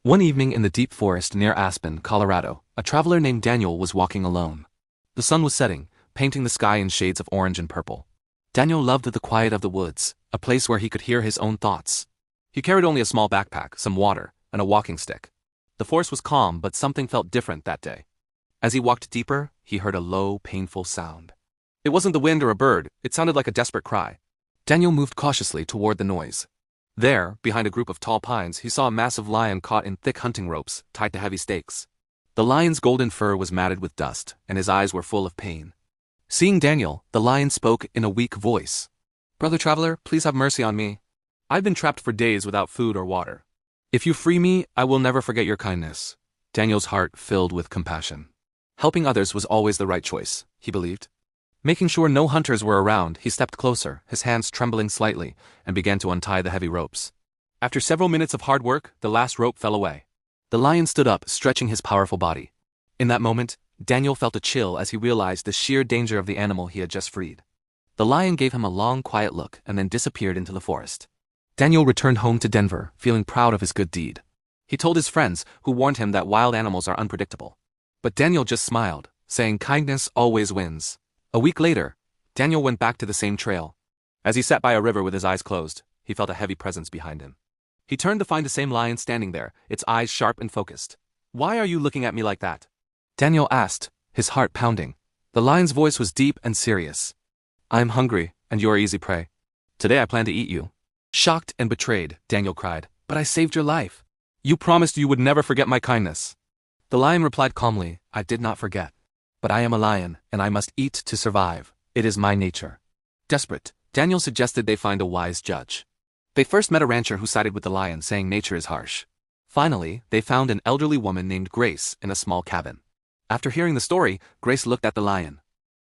One evening in the deep forest near Aspen, Colorado, a traveler named Daniel was walking alone. The sun was setting, painting the sky in shades of orange and purple. Daniel loved the quiet of the woods, a place where he could hear his own thoughts. He carried only a small backpack, some water, and a walking stick. The forest was calm, but something felt different that day. As he walked deeper, he heard a low, painful sound. It wasn't the wind or a bird, it sounded like a desperate cry. Daniel moved cautiously toward the noise. There, behind a group of tall pines, he saw a massive lion caught in thick hunting ropes, tied to heavy stakes. The lion's golden fur was matted with dust, and his eyes were full of pain. Seeing Daniel, the lion spoke in a weak voice. "Brother traveler, please have mercy on me. I've been trapped for days without food or water. If you free me, I will never forget your kindness." Daniel's heart filled with compassion. Helping others was always the right choice, he believed. Making sure no hunters were around, he stepped closer, his hands trembling slightly, and began to untie the heavy ropes. After several minutes of hard work, the last rope fell away. The lion stood up, stretching his powerful body. In that moment, Daniel felt a chill as he realized the sheer danger of the animal he had just freed. The lion gave him a long, quiet look and then disappeared into the forest. Daniel returned home to Denver, feeling proud of his good deed. He told his friends, who warned him that wild animals are unpredictable. But Daniel just smiled, saying kindness always wins. A week later, Daniel went back to the same trail. As he sat by a river with his eyes closed, he felt a heavy presence behind him. He turned to find the same lion standing there, its eyes sharp and focused. "Why are you looking at me like that?" Daniel asked, his heart pounding. The lion's voice was deep and serious. "I am hungry, and you are easy prey. Today I plan to eat you." Shocked and betrayed, Daniel cried, "But I saved your life. You promised you would never forget my kindness." The lion replied calmly, "I did not forget. But I am a lion, and I must eat to survive. It is my nature." Desperate, Daniel suggested they find a wise judge. They first met a rancher who sided with the lion, saying nature is harsh. Finally, they found an elderly woman named Grace in a small cabin. After hearing the story, Grace looked at the lion.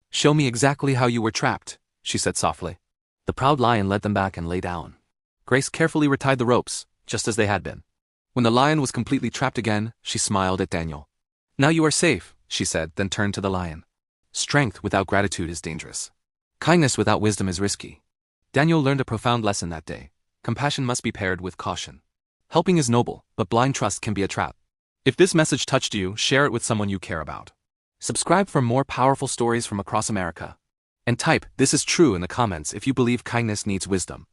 "Show me exactly how you were trapped," she said softly. The proud lion led them back and lay down. Grace carefully retied the ropes, just as they had been. When the lion was completely trapped again, she smiled at Daniel. "Now you are safe," she said, then turned to the lion. "Strength without gratitude is dangerous. Kindness without wisdom is risky." Daniel learned a profound lesson that day. Compassion must be paired with caution. Helping is noble, but blind trust can be a trap. If this message touched you, share it with someone you care about. Subscribe for more powerful stories from across America. And type "This is true" in the comments if you believe kindness needs wisdom.